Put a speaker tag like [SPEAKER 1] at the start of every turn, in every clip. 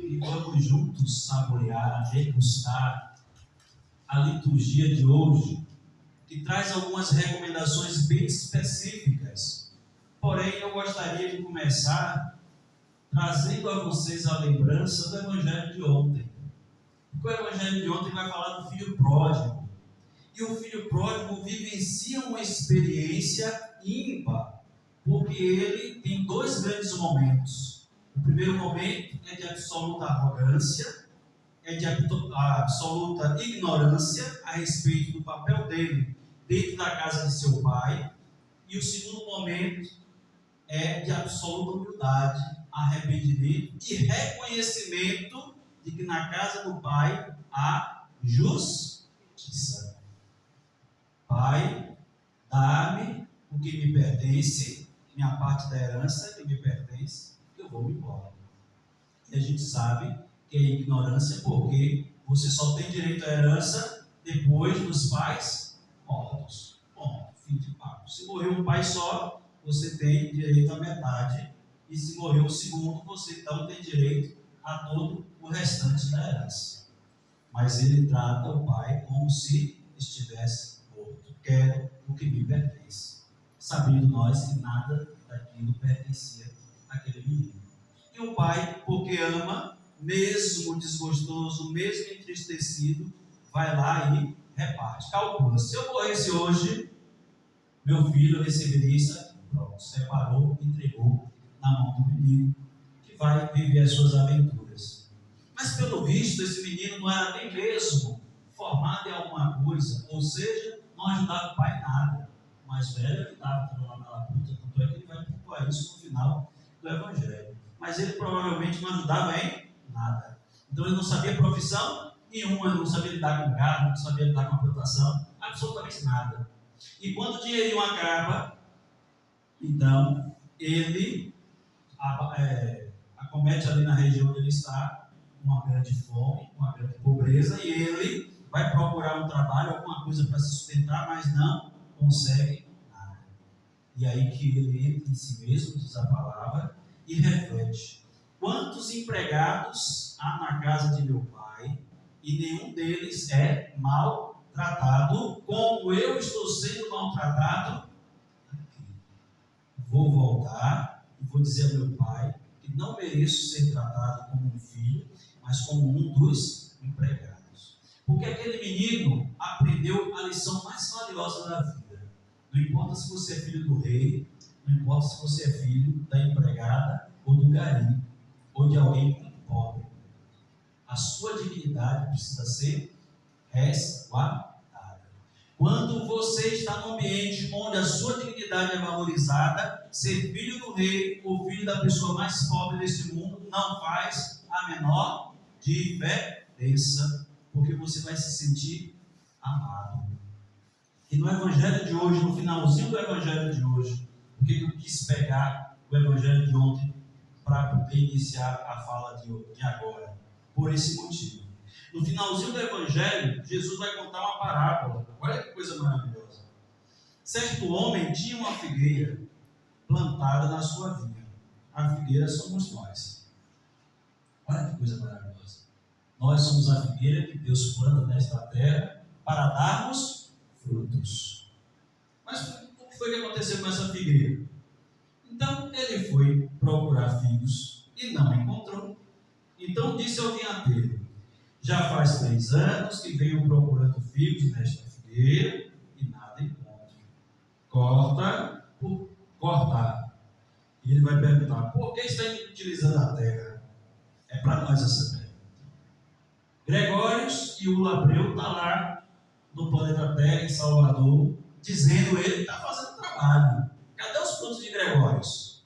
[SPEAKER 1] e vamos juntos saborear, degustar a liturgia de hoje, que traz algumas recomendações bem específicas. Porém, eu gostaria de começar trazendo a vocês a lembrança do Evangelho de ontem. Porque o Evangelho de ontem vai falar do filho pródigo. E o filho pródigo vivencia uma experiência ímpar, porque ele tem dois grandes momentos. O primeiro momento é de absoluta arrogância, é de absoluta ignorância a respeito do papel dele dentro da casa de seu pai. E o segundo momento é de absoluta humildade, arrependimento e reconhecimento de que na casa do pai há justiça. Pai, dá-me o que me pertence, minha parte da herança que me pertence, que eu vou me embora. E a gente sabe que é ignorância, porque você só tem direito à herança depois dos pais mortos. Bom, fim de papo. Se morreu um pai só, você tem direito à metade, e se morreu o segundo, você então tem direito a todo o restante da herança. Mas ele trata o pai como se estivesse morto. Quero o que me pertence, sabendo nós que nada daquilo pertencia àquele menino. E o pai, porque ama, mesmo desgostoso, mesmo entristecido, vai lá e reparte. Calcula, se eu morresse hoje, meu filho receberia isso aqui. Pronto, separou, entregou na mão do menino, que vai viver as suas aventuras. Mas pelo visto, esse menino não era nem mesmo formado em alguma coisa, ou seja, não ajudava o pai em nada. O mais velho que estava lá na puta, tanto é que ele vai pontuar isso no final do Evangelho. Mas ele provavelmente não ajudava em nada. Então ele não sabia profissão nenhuma, ele não sabia lidar com gado, não sabia lidar com a plantação, absolutamente nada. E quando o dinheirinho acaba, então ele acomete ali na região onde ele está uma grande fome, uma grande pobreza, e ele vai procurar um trabalho, alguma coisa para se sustentar, mas não consegue nada. E aí que ele entra em si mesmo, diz a palavra, e reflete: quantos empregados há na casa de meu pai, e nenhum deles é maltratado, como eu estou sendo maltratado aqui. Vou voltar e vou dizer a meu pai que não mereço ser tratado como um filho, mas como um dos empregados. Porque aquele menino aprendeu a lição mais valiosa da vida. Não importa se você é filho do rei, não importa se você é filho da empregada ou do gari, ou de alguém pobre. A sua dignidade precisa ser resguardada. Quando você está num ambiente onde a sua dignidade é valorizada, ser filho do rei ou filho da pessoa mais pobre deste mundo não faz a menor diferença, porque você vai se sentir amado. E no Evangelho de hoje, no finalzinho do Evangelho de hoje, porque eu quis pegar o Evangelho de ontem para poder iniciar a fala de agora, por esse motivo. No finalzinho do Evangelho, Jesus vai contar uma parábola. Olha que coisa maravilhosa. Certo homem tinha uma figueira plantada na sua vinha. A figueira somos nós. Olha que coisa maravilhosa. Nós somos a figueira que Deus planta nesta terra para darmos frutos. Mas o que foi que aconteceu com essa figueira? Então ele foi procurar figos e não encontrou. Então disse ao vinhateiro: já faz 3 anos que venho procurando figos nesta figueira e nada encontro. Corta por cortar. E ele vai perguntar: por que está inutilizando a terra? É para nós essa pergunta. Gregórios e o Labreu estão lá no planeta Terra, em Salvador, dizendo ele que está fazendo trabalho. Cadê os frutos de Gregórios?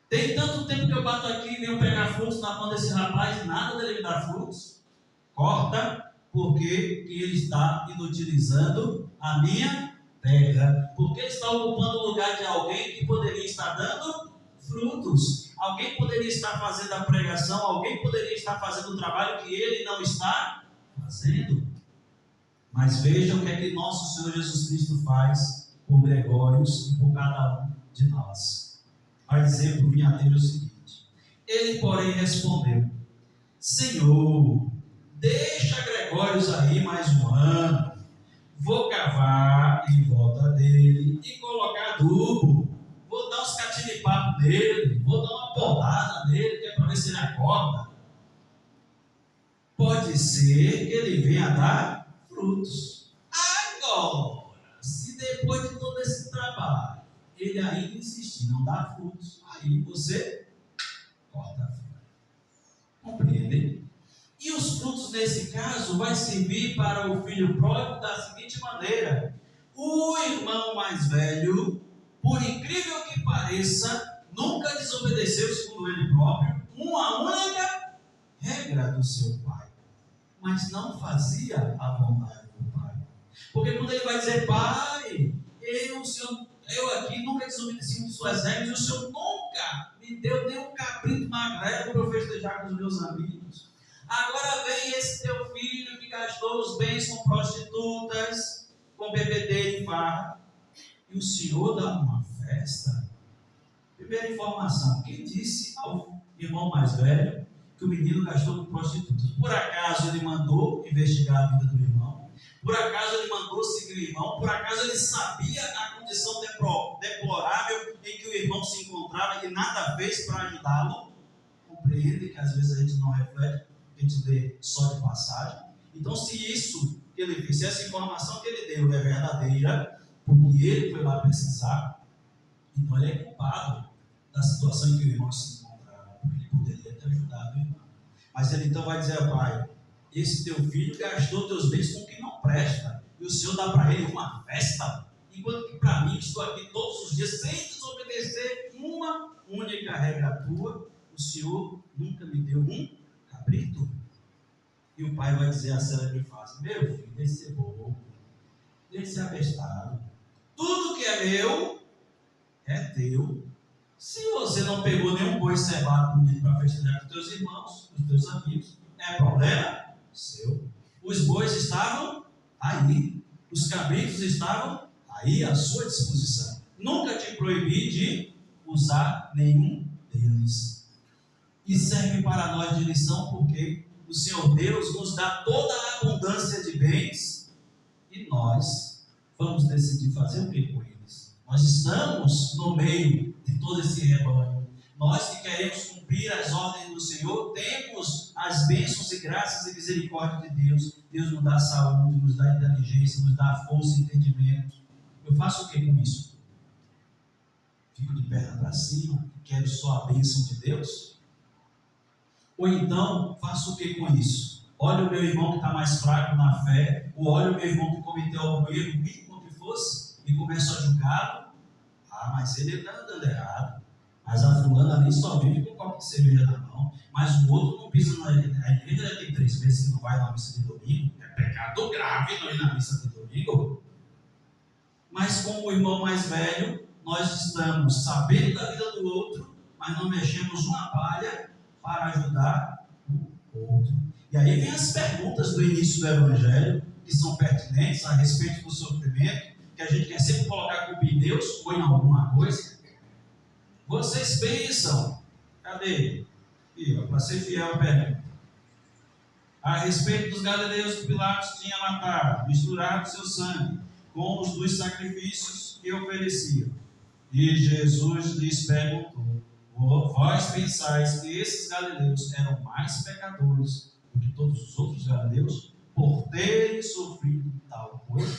[SPEAKER 1] Tem tanto tempo que eu bato aqui e venho pegar frutos na mão desse rapaz e nada dele me dá frutos. Corta, porque ele está inutilizando a minha terra. Porque ele está ocupando o lugar de alguém que poderia estar dando frutos. Alguém poderia estar fazendo a pregação, alguém poderia estar fazendo o trabalho que ele não está fazendo. Mas veja o que é que nosso Senhor Jesus Cristo faz por Gregórios e por cada um de nós. Vai dizer para o vinhateiro o seguinte: Ele, porém, respondeu: Senhor, deixa Gregórios aí mais um ano. Vou cavar em volta dele e colocar adubo. Vou dar uns catinipapos nele, vou dar uma podada nele, que é para ver se ele acorda. Pode ser que ele venha a dar frutos. Agora, se depois de todo esse trabalho, ele ainda insistir em não dar frutos, aí você corta fora. Compreendem? E os frutos, nesse caso, vai servir para o filho pródigo da seguinte maneira: o irmão mais velho, por incrível que pareça, nunca desobedeceu, segundo ele próprio, uma única regra do seu pai, mas não fazia a vontade do pai. Porque quando ele vai dizer: pai, eu aqui nunca desobedeci de suas regras, e o senhor nunca me deu nem um cabrito magrelo para eu festejar com os meus amigos. Agora vem esse teu filho que gastou os bens com prostitutas, com bebedeira e farra, e o senhor dá uma festa? Primeira informação: quem disse ao irmão mais velho que o menino gastou com prostitutas? Por acaso ele mandou investigar a vida do irmão? Por acaso ele mandou seguir o irmão? Por acaso ele sabia a condição deplorável em que o irmão se encontrava e nada fez para ajudá-lo? Compreende que às vezes a gente não reflete, a gente lê só de passagem. Então, se isso que ele fez, se essa informação que ele deu é verdadeira, porque ele foi lá pesquisar, então ele é culpado da situação em que o irmão se encontrava, porque ele poderia ter ajudado o irmão. Mas ele então vai dizer ao pai: esse teu filho gastou teus bens com o que não presta, e o senhor dá para ele uma festa, enquanto que para mim, estou aqui todos os dias sem desobedecer uma única regra tua, o senhor nunca me deu um cabrito. E o pai vai dizer a célebre frase: meu filho, deixe ser bobo, deixe ser abestado, tudo que é meu é teu. Se você não pegou nenhum boi cevado bonito para festejar com teus irmãos, com teus amigos, é problema seu. Os bois estavam aí, os cabritos estavam aí à sua disposição. Nunca te proibi de usar nenhum deles. E serve para nós de lição, porque o Senhor Deus nos dá toda a abundância de bens e nós vamos decidir fazer o que com eles. Nós estamos no meio de todo esse rebanho. Nós que queremos cumprir as ordens do Senhor, temos as bênçãos e graças e misericórdia de Deus. Deus nos dá saúde, nos dá inteligência, nos dá força e entendimento. Eu faço o que com isso? Fico de perna para cima e quero só a bênção de Deus? Ou então, faço o que com isso? Olha o meu irmão que está mais fraco na fé, ou olha o meu irmão que cometeu algum erro, mínimo que fosse, e começo a julgá-lo. Ah, mas ele está andando errado. Mas a fulana ali só vive com um copo de cerveja na mão. Mas o outro não pisa na igreja, já tem 3 meses que não vai na missa de domingo. É pecado grave não ir na missa de domingo. Mas como o irmão mais velho, nós estamos sabendo da vida do outro, mas não mexemos uma palha para ajudar o outro. E aí vem as perguntas do início do Evangelho, que são pertinentes a respeito do sofrimento, que a gente quer sempre colocar a culpa em Deus ou em alguma coisa. Vocês pensam, cadê? Para ser fiel, pergunta. A respeito dos galileus que Pilatos tinha matado, misturado seu sangue com os dos sacrifícios que ofereciam. E Jesus lhes perguntou: vós pensais que esses galileus eram mais pecadores do que todos os outros galileus por terem sofrido tal coisa?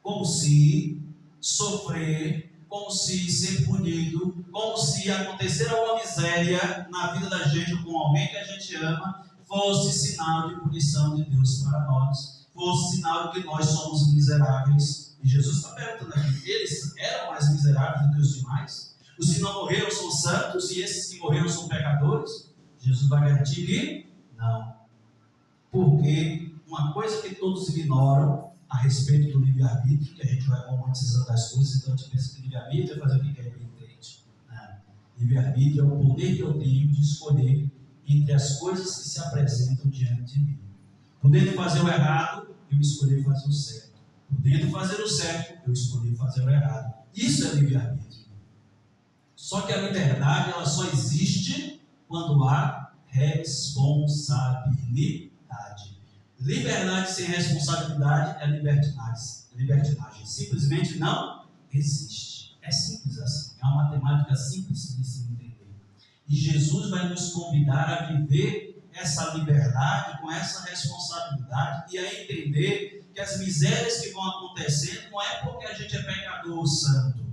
[SPEAKER 1] Como se sofrer, como se ser punido, como se acontecer alguma miséria na vida da gente com alguém que a gente ama, fosse sinal de punição de Deus para nós, fosse sinal de que nós somos miseráveis. E Jesus está perguntando aqui: eles eram mais miseráveis do que os demais? Os que não morreram são santos e esses que morreram são pecadores? Jesus vai garantir que não. Porque uma coisa que todos ignoram a respeito do livre-arbítrio, que a gente vai romantizando as coisas, então a gente pensa que livre-arbítrio é fazer o que quer bem entende. Livre-arbítrio é o poder que eu tenho de escolher entre as coisas que se apresentam diante de mim. Podendo fazer o errado, eu escolhi fazer o certo. Podendo fazer o certo, eu escolhi fazer o errado. Isso é livre-arbítrio. Só que a liberdade, ela só existe quando há responsabilidade. Liberdade sem responsabilidade é libertinagem. Simplesmente não existe. É simples assim. É uma matemática simples de se entender. E Jesus vai nos convidar a viver essa liberdade com essa responsabilidade e a entender que as misérias que vão acontecendo não é porque a gente é pecador ou santo.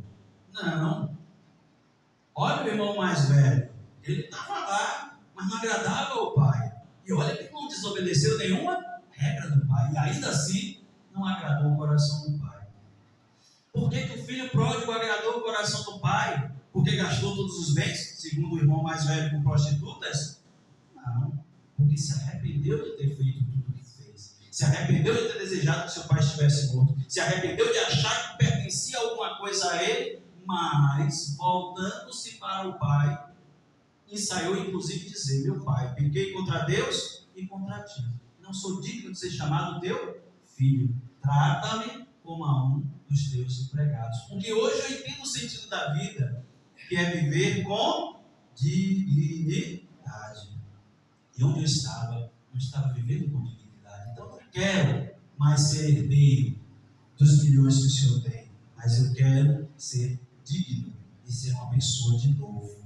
[SPEAKER 1] Não. Olha o irmão mais velho. Ele estava lá, mas não agradava ao pai. E olha que não desobedeceu nenhuma regra do pai. E ainda assim, não agradou o coração do pai. Por que o filho pródigo agradou o coração do pai? Porque gastou todos os bens, segundo o irmão mais velho, com prostitutas? Não. Porque se arrependeu de ter feito tudo o que fez. Se arrependeu de ter desejado que seu pai estivesse morto. Se arrependeu de achar que pertencia alguma coisa a ele. Mas, voltando-se para o pai, ensaiou inclusive dizer: meu pai, pequei contra Deus e contra ti. Não sou digno de ser chamado teu filho. Trata-me como a um dos teus empregados. Porque hoje eu entendo o sentido da vida, que é viver com dignidade. E onde eu estava, não estava vivendo com dignidade. Então eu não quero mais ser herdeiro dos milhões que o Senhor tem, mas eu quero ser digno e ser uma pessoa de novo.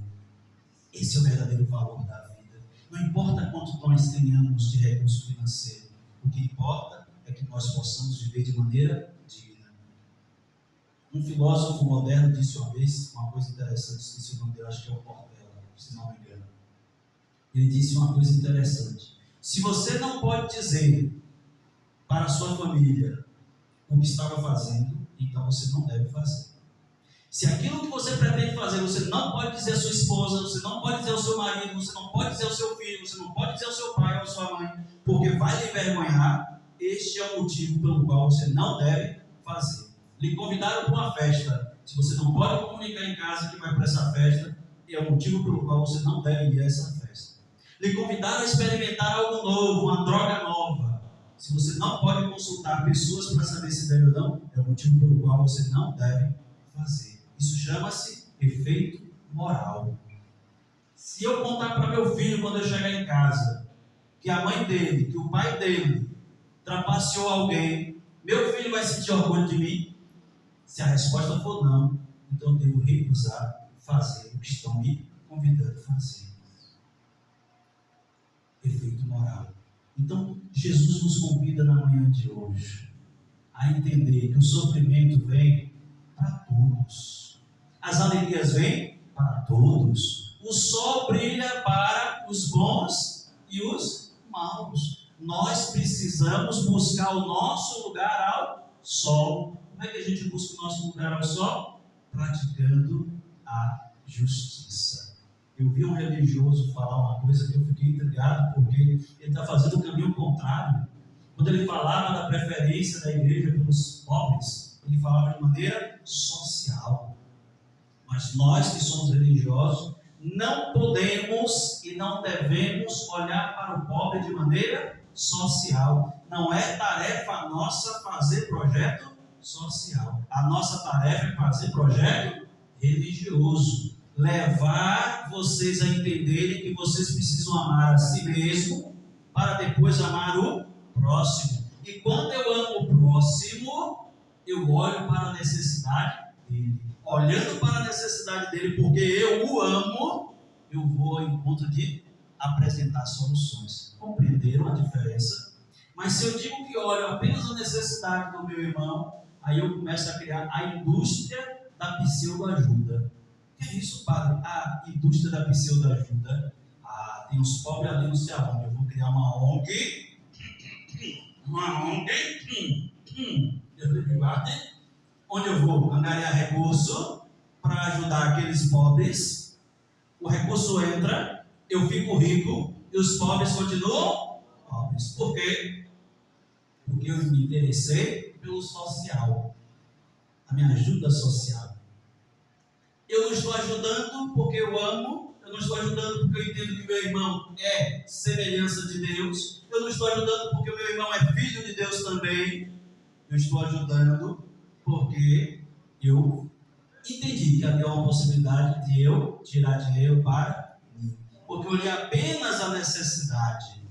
[SPEAKER 1] Esse é o verdadeiro valor da vida. Não importa quanto nós tenhamos de recurso financeiro, o que importa é que nós possamos viver de maneira digna. Um filósofo moderno disse uma vez uma coisa interessante, esqueci o nome dele, acho que é o Portela, se não me engano. Ele disse uma coisa interessante: se você não pode dizer para a sua família o que estava fazendo, então você não deve fazer. Se aquilo que você pretende fazer, você não pode dizer à sua esposa, você não pode dizer ao seu marido, você não pode dizer ao seu filho, você não pode dizer ao seu pai ou à sua mãe, porque vai lhe envergonhar, este é o motivo pelo qual você não deve fazer. Lhe convidaram para uma festa, se você não pode comunicar em casa que vai para essa festa, é o motivo pelo qual você não deve ir a essa festa. Lhe convidaram a experimentar algo novo, uma droga nova. Se você não pode consultar pessoas para saber se deve ou não, é o motivo pelo qual você não deve fazer. Isso chama-se efeito moral. Se eu contar para meu filho quando eu chegar em casa que a mãe dele, que o pai dele trapaceou alguém, meu filho vai sentir orgulho de mim? Se a resposta for não, então eu devo recusar fazer o que estão me convidando a fazer. Efeito moral. Então, Jesus nos convida na manhã de hoje a entender que o sofrimento vem para todos. As alegrias vêm para todos. O sol brilha para os bons e os maus. Nós precisamos buscar o nosso lugar ao sol. Como é que a gente busca o nosso lugar ao sol? Praticando a justiça. Eu vi um religioso falar uma coisa que eu fiquei intrigado, porque ele está fazendo o caminho contrário. Quando ele falava da preferência da igreja pelos pobres, ele falava de maneira social. Mas nós que somos religiosos, não podemos e não devemos olhar para o pobre de maneira social. Não é tarefa nossa fazer projeto social. A nossa tarefa é fazer projeto religioso. Levar vocês a entenderem que vocês precisam amar a si mesmo para depois amar o próximo. E quando eu amo o próximo, eu olho para a necessidade dele. Olhando para a necessidade dele, porque eu o amo, eu vou ao encontro de apresentar soluções. Compreenderam a diferença? Mas se eu digo que olho apenas a necessidade do meu irmão, aí eu começo a criar a indústria da pseudoajuda. O que é isso, padre? A indústria da pseudoajuda. Tem uns pobres ali, não sei aonde. Eu vou criar uma ONG. Onde eu vou angariar recurso para ajudar aqueles pobres. O recurso entra, eu fico rico e os pobres continuam pobres. Por quê? Porque eu me interessei pelo social, a minha ajuda social. Eu não estou ajudando porque eu amo, eu não estou ajudando porque eu entendo que meu irmão é semelhança de Deus, eu não estou ajudando porque o meu irmão é filho de Deus também, eu estou ajudando porque eu entendi que havia uma possibilidade de eu tirar dinheiro para mim. porque eu olhei apenas a necessidade.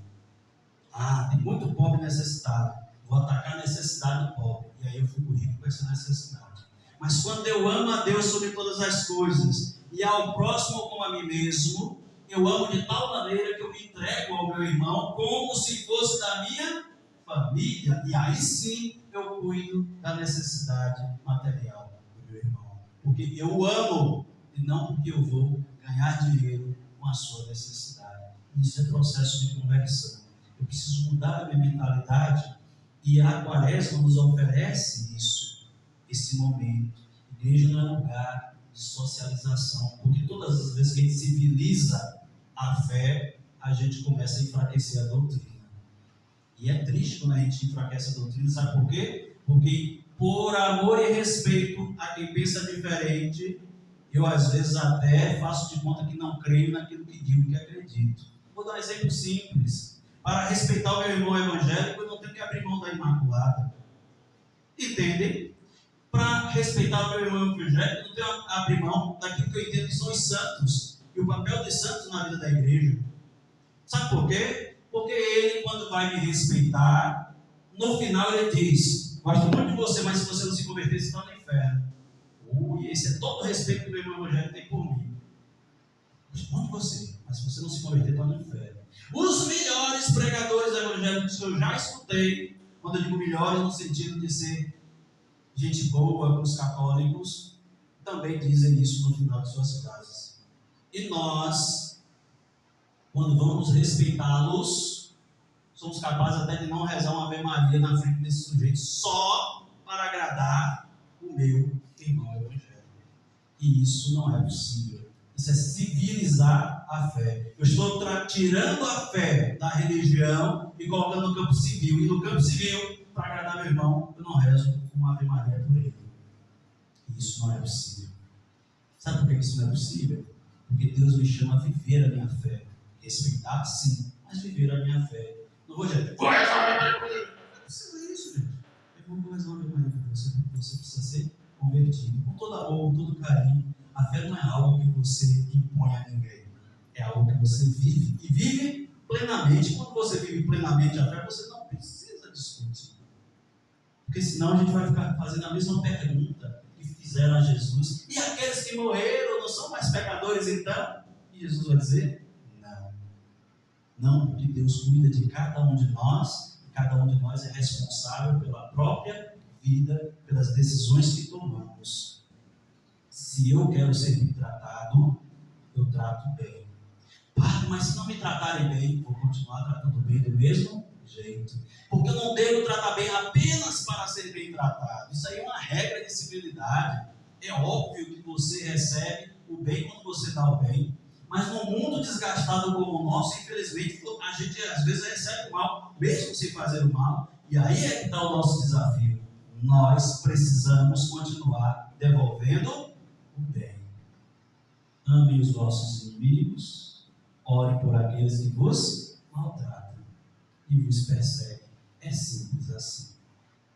[SPEAKER 1] Tem muito pobre necessitado, vou atacar a necessidade do pobre, e aí eu fico rico com essa necessidade. Mas quando eu amo a Deus sobre todas as coisas, e ao próximo como a mim mesmo, eu amo de tal maneira que eu me entrego ao meu irmão como se fosse da minha família, e aí sim eu cuido da necessidade material do meu irmão, porque eu o amo e não porque eu vou ganhar dinheiro com a sua necessidade. Isso é processo de conversão. Eu preciso mudar a minha mentalidade, e a Quaresma nos oferece isso, esse momento. A igreja não é lugar de socialização, porque todas as vezes que a gente civiliza a fé, a gente começa a enfraquecer a doutrina. E é triste quando a gente enfraquece a doutrina, sabe por quê? Porque por amor e respeito a quem pensa diferente, eu às vezes até faço de conta que não creio naquilo que digo que acredito. Vou dar um exemplo simples. Para respeitar o meu irmão evangélico, eu não tenho que abrir mão da Imaculada. Entendem? Para respeitar o meu irmão evangélico, eu não tenho que abrir mão daquilo que eu entendo que são os santos. E o papel dos santos na vida da igreja. Sabe por quê? Porque ele, quando vai me respeitar, no final ele diz: gosto muito de você, mas se você não se converter, você está no inferno. E esse é todo o respeito que o meu irmão evangélico tem por mim. Gosto muito de você, mas se você não se converter, está no inferno. Os melhores pregadores evangélicos que eu já escutei, quando eu digo melhores no sentido de ser gente boa com os católicos, também dizem isso no final de suas frases. E nós, quando vamos respeitá-los, somos capazes até de não rezar uma Ave Maria na frente desse sujeito, só para agradar o meu irmão evangélico. E isso não é possível. Isso é civilizar a fé. Eu estou tirando a fé da religião e colocando no campo civil. E no campo civil, para agradar meu irmão, eu não rezo uma Ave Maria por ele. E isso não é possível. Sabe por que isso não é possível? Porque Deus me chama a viver a minha fé. Respeitar, sim, mas viver a minha fé. Não vou dizer, vou rezar uma Ave Maria por ele. Não precisa isso, gente. Eu vou rezar uma Ave Maria por você, porque você precisa ser convertido. Com todo amor, com todo carinho. A fé não é algo que você impõe a ninguém. É algo que você vive. E vive plenamente. Quando você vive plenamente a fé, você não precisa discutir. Porque senão a gente vai ficar fazendo a mesma pergunta que fizeram a Jesus. E aqueles que morreram não são mais pecadores então? E Jesus vai dizer, não. Não, porque Deus cuida de cada um de nós. E cada um de nós é responsável pela própria vida, pelas decisões que tomamos. Se eu quero ser bem tratado, eu trato bem. Padre, mas se não me tratarem bem, vou continuar tratando bem do mesmo jeito. Porque eu não devo tratar bem apenas para ser bem tratado. Isso aí é uma regra de civilidade. É óbvio que você recebe o bem quando você dá o bem. Mas no mundo desgastado como o nosso, infelizmente, a gente às vezes recebe o mal, mesmo sem fazer o mal. E aí é que está o nosso desafio. Nós precisamos continuar devolvendo o bem. Amem os vossos inimigos, orem por aqueles que vos maltratam e vos perseguem. É simples assim.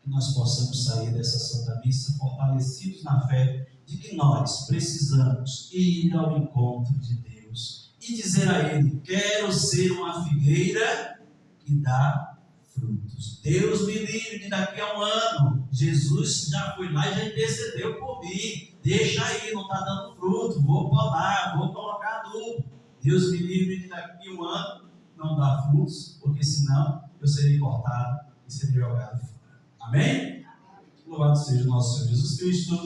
[SPEAKER 1] Que nós possamos sair dessa Santa Missa fortalecidos na fé de que nós precisamos ir ao encontro de Deus e dizer a Ele: quero ser uma figueira que dá frutos. Deus me livre de daqui a um ano. Jesus já foi lá e já intercedeu por mim. Deixa aí, não está dando fruto. Vou podar, vou colocar adubo. Deus me livre de daqui a um ano não dar frutos, porque senão eu serei cortado e serei jogado fora. Amém? Louvado seja o nosso Senhor Jesus Cristo.